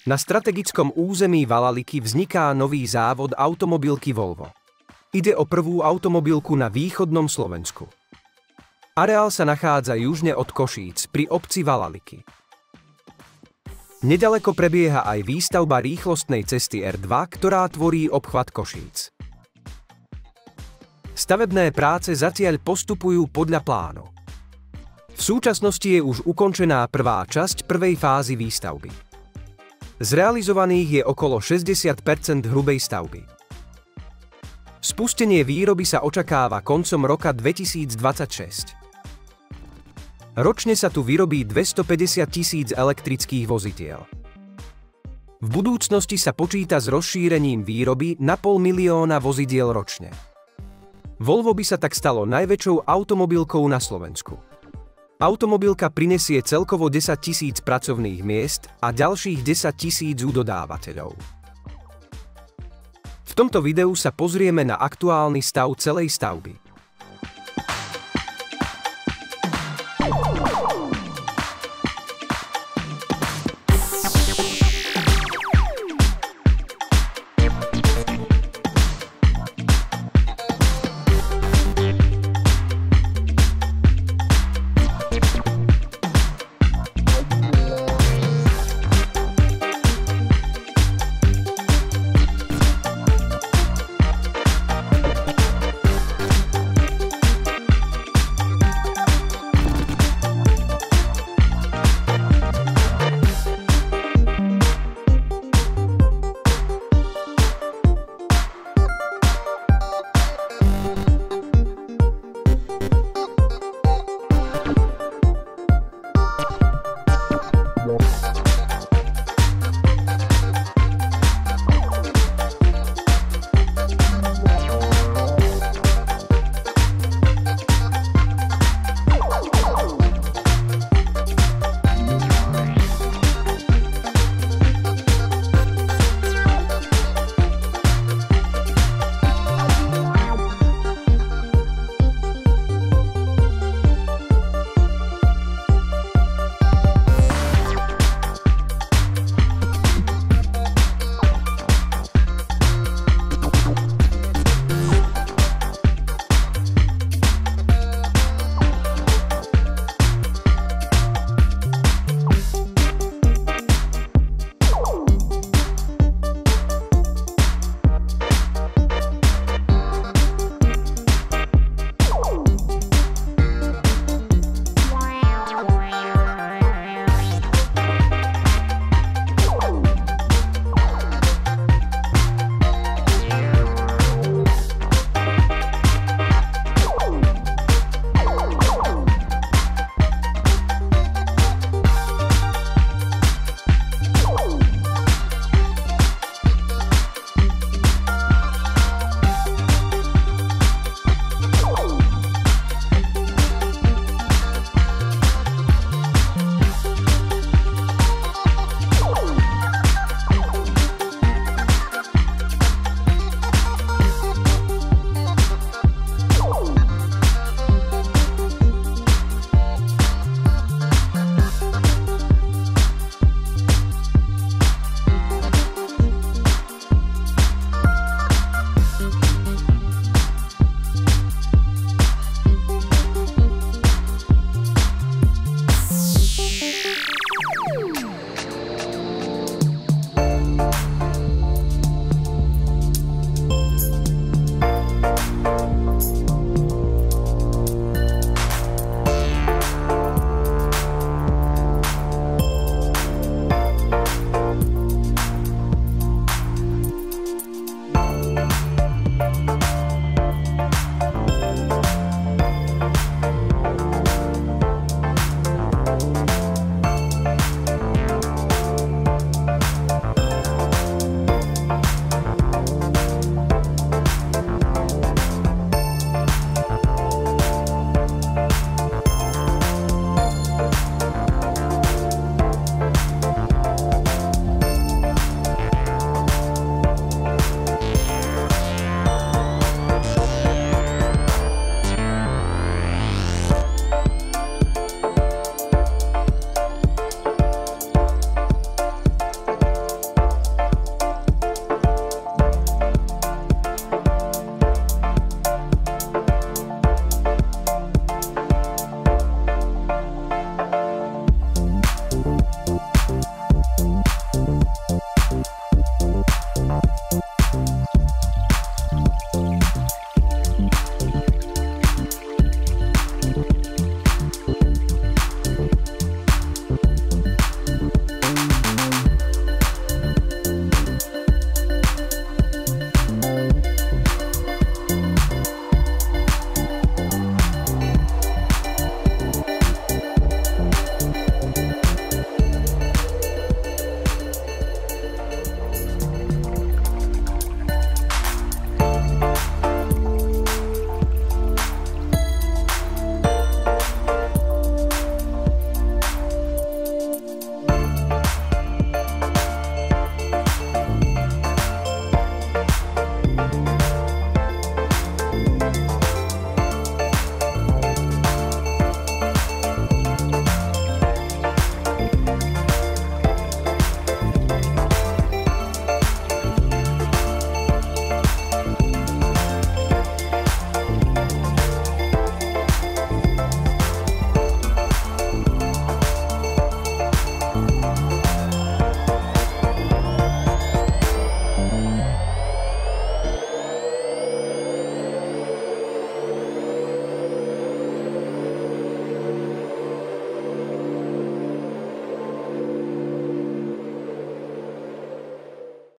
Na strategickom území Valaliky vzniká nový závod automobilky Volvo. Ide o prvú automobilku na východnom Slovensku. Areál sa nachádza južne od Košíc pri obci Valaliky. Nedaleko prebieha aj výstavba rýchlostnej cesty R2, ktorá tvorí obchvat Košíc. Stavebné práce zatiaľ postupujú podľa plánu. V súčasnosti je už ukončená prvá časť prvej fázy výstavby. Zrealizovaných je okolo 60% hrubej stavby. Spustenie výroby sa očakáva koncom roka 2026. Ročne sa tu vyrobí 250 000 elektrických vozidiel. V budúcnosti sa počíta s rozšírením výroby na 500 000 vozidiel ročne. Volvo by sa tak stalo najväčšou automobilkou na Slovensku. Automobilka prinesie celkovo 10 000 pracovných miest a ďalších 10 000 u dodávateľov. V tomto videu sa pozrieme na aktuálny stav celej stavby.